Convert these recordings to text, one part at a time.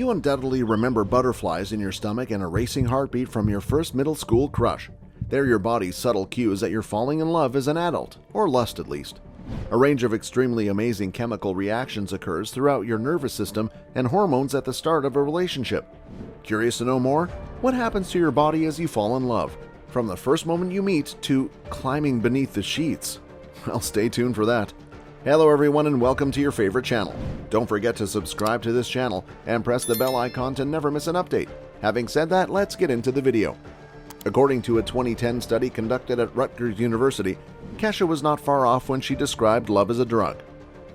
You undoubtedly remember butterflies in your stomach and a racing heartbeat from your first middle school crush. They're your body's subtle cues that you're falling in love as an adult, or lust at least. A range of extremely amazing chemical reactions occurs throughout your nervous system and hormones at the start of a relationship. Curious to know more? What happens to your body as you fall in love, from the first moment you meet to climbing beneath the sheets? Well, stay tuned for that. Hello everyone and welcome to your favorite channel. Don't forget to subscribe to this channel and press the bell icon to never miss an update. Having said that, let's get into the video. According to a 2010 study conducted at Rutgers University, Kesha was not far off when she described love as a drug.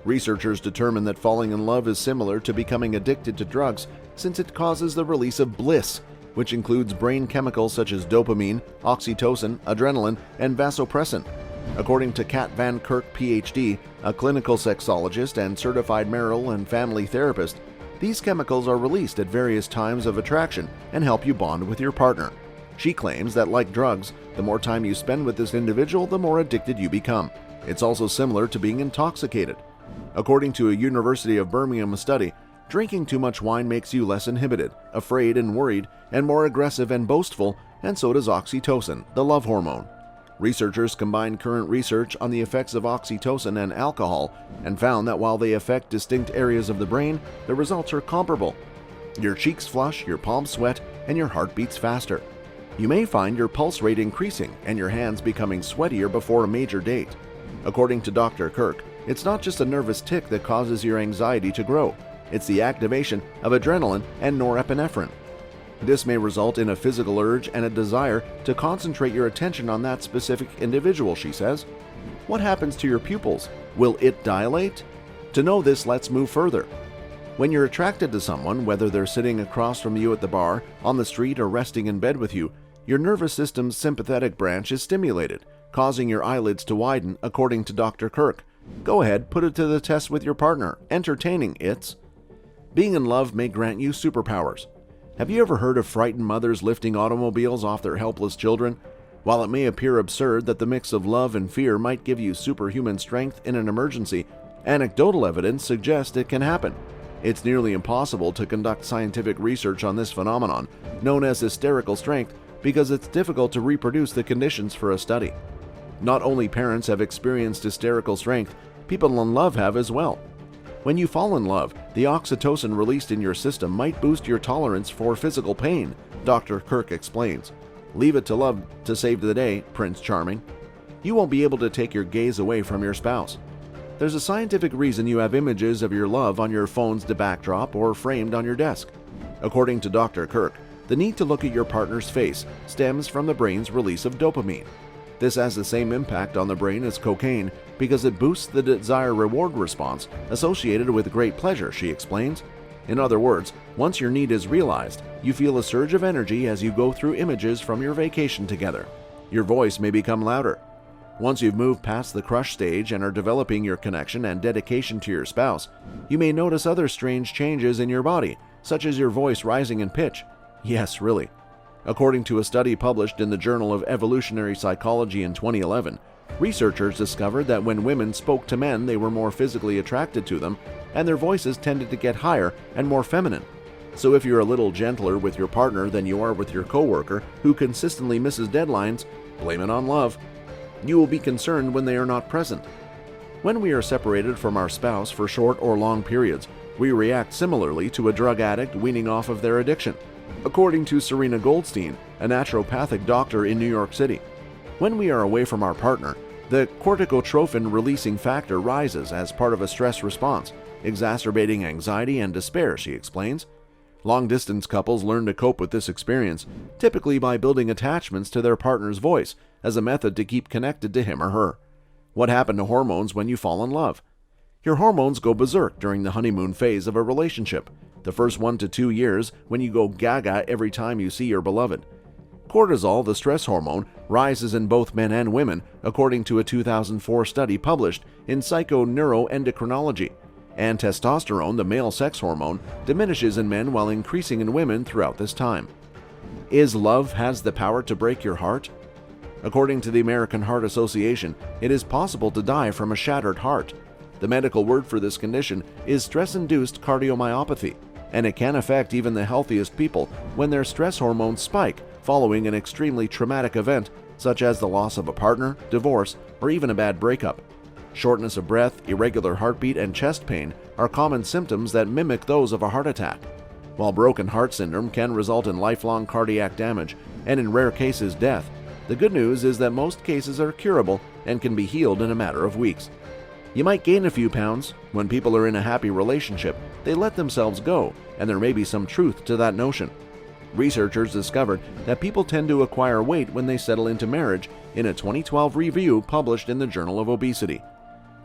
Researchers determined that falling in love is similar to becoming addicted to drugs since it causes the release of bliss, which includes brain chemicals such as dopamine, oxytocin, adrenaline, and vasopressin. According to Kat Van Kirk, Ph.D., a clinical sexologist and certified marital and family therapist, these chemicals are released at various times of attraction and help you bond with your partner. She claims that, like drugs, the more time you spend with this individual, the more addicted you become. It's also similar to being intoxicated. According to a University of Birmingham study, drinking too much wine makes you less inhibited, afraid and worried, and more aggressive and boastful, and so does oxytocin, the love hormone. Researchers combined current research on the effects of oxytocin and alcohol and found that while they affect distinct areas of the brain, the results are comparable. Your cheeks flush, your palms sweat, and your heart beats faster. You may find your pulse rate increasing and your hands becoming sweatier before a major date. According to Dr. Kirk, it's not just a nervous tic that causes your anxiety to grow. It's the activation of adrenaline and norepinephrine. This may result in a physical urge and a desire to concentrate your attention on that specific individual, she says. What happens to your pupils? Will it dilate? To know this, let's move further. When you're attracted to someone, whether they're sitting across from you at the bar, on the street, or resting in bed with you, your nervous system's sympathetic branch is stimulated, causing your eyelids to widen, according to Dr. Kirk. Go ahead, put it to the test with your partner. Entertaining, it's. Being in love may grant you superpowers. Have you ever heard of frightened mothers lifting automobiles off their helpless children? While it may appear absurd that the mix of love and fear might give you superhuman strength in an emergency, anecdotal evidence suggests it can happen. It's nearly impossible to conduct scientific research on this phenomenon, known as hysterical strength, because it's difficult to reproduce the conditions for a study. Not only parents have experienced hysterical strength, people in love have as well. When you fall in love, the oxytocin released in your system might boost your tolerance for physical pain, Dr. Kirk explains. Leave it to love to save the day, Prince Charming. You won't be able to take your gaze away from your spouse. There's a scientific reason you have images of your love on your phone's backdrop or framed on your desk. According to Dr. Kirk, the need to look at your partner's face stems from the brain's release of dopamine. This has the same impact on the brain as cocaine because it boosts the desire-reward response associated with great pleasure, she explains. In other words, once your need is realized, you feel a surge of energy as you go through images from your vacation together. Your voice may become louder. Once you've moved past the crush stage and are developing your connection and dedication to your spouse, you may notice other strange changes in your body, such as your voice rising in pitch. Yes, really. According to a study published in the Journal of Evolutionary Psychology in 2011, researchers discovered that when women spoke to men, they were more physically attracted to them, and their voices tended to get higher and more feminine. So if you're a little gentler with your partner than you are with your coworker who consistently misses deadlines, blame it on love. You will be concerned when they are not present. When we are separated from our spouse for short or long periods, we react similarly to a drug addict weaning off of their addiction. According to Serena Goldstein, a naturopathic doctor in New York City, when we are away from our partner, the corticotrophin-releasing factor rises as part of a stress response, exacerbating anxiety and despair, she explains. Long-distance couples learn to cope with this experience, typically by building attachments to their partner's voice as a method to keep connected to him or her. What happened to hormones when you fall in love? Your hormones go berserk during the honeymoon phase of a relationship, the first 1 to 2 years when you go gaga every time you see your beloved. Cortisol, the stress hormone, rises in both men and women, according to a 2004 study published in Psychoneuroendocrinology, and testosterone, the male sex hormone, diminishes in men while increasing in women throughout this time. Is love has the power to break your heart? According to the American Heart Association, it is possible to die from a shattered heart. The medical word for this condition is stress-induced cardiomyopathy, and it can affect even the healthiest people when their stress hormones spike following an extremely traumatic event such as the loss of a partner, divorce, or even a bad breakup. Shortness of breath, irregular heartbeat, and chest pain are common symptoms that mimic those of a heart attack. While broken heart syndrome can result in lifelong cardiac damage and in rare cases death, the good news is that most cases are curable and can be healed in a matter of weeks. You might gain a few pounds. When people are in a happy relationship, they let themselves go, and there may be some truth to that notion. Researchers discovered that people tend to acquire weight when they settle into marriage in a 2012 review published in the Journal of Obesity.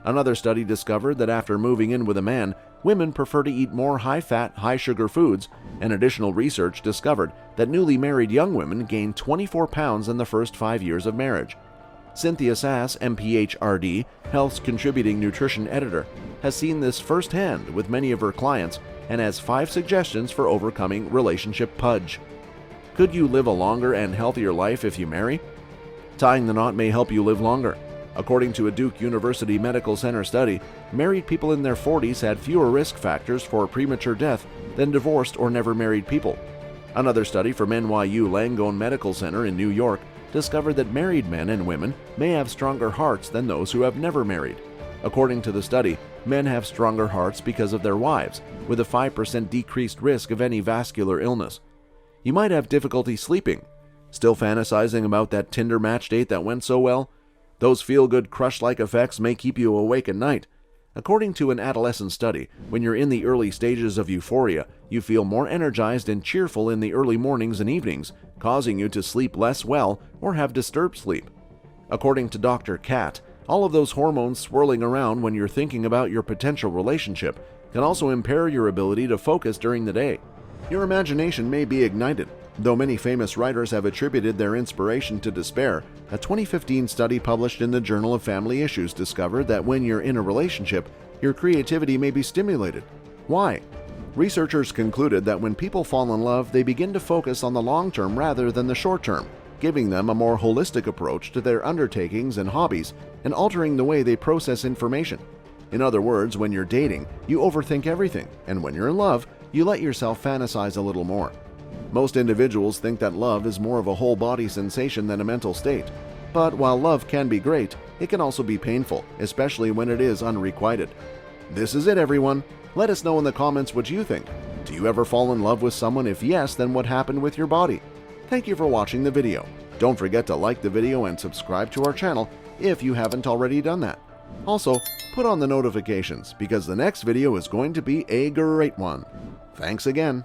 Another study discovered that after moving in with a man, women prefer to eat more high-fat, high-sugar foods, and additional research discovered that newly married young women gain 24 pounds in the first 5 years of marriage. Cynthia Sass, MPH-RD, Health's contributing nutrition editor, has seen this firsthand with many of her clients and has 5 suggestions for overcoming relationship pudge. Could you live a longer and healthier life if you marry? Tying the knot may help you live longer. According to a Duke University Medical Center study, married people in their 40s had fewer risk factors for premature death than divorced or never married people. Another study from NYU Langone Medical Center in New York discovered that married men and women may have stronger hearts than those who have never married. According to the study, men have stronger hearts because of their wives, with a 5% decreased risk of any vascular illness. You might have difficulty sleeping. Still fantasizing about that Tinder match date that went so well? Those feel-good crush-like effects may keep you awake at night. According to an adolescent study, when you're in the early stages of euphoria, you feel more energized and cheerful in the early mornings and evenings, causing you to sleep less well or have disturbed sleep. According to Dr. Kat, all of those hormones swirling around when you're thinking about your potential relationship can also impair your ability to focus during the day. Your imagination may be ignited. Though many famous writers have attributed their inspiration to despair, a 2015 study published in the Journal of Family Issues discovered that when you're in a relationship, your creativity may be stimulated. Why? Researchers concluded that when people fall in love, they begin to focus on the long term rather than the short term, giving them a more holistic approach to their undertakings and hobbies and altering the way they process information. In other words, when you're dating, you overthink everything, and when you're in love, you let yourself fantasize a little more. Most individuals think that love is more of a whole-body sensation than a mental state. But while love can be great, it can also be painful, especially when it is unrequited. This is it, everyone. Let us know in the comments what you think. Do you ever fall in love with someone? If yes, then what happened with your body? Thank you for watching the video. Don't forget to like the video and subscribe to our channel if you haven't already done that. Also, put on the notifications because the next video is going to be a great one. Thanks again.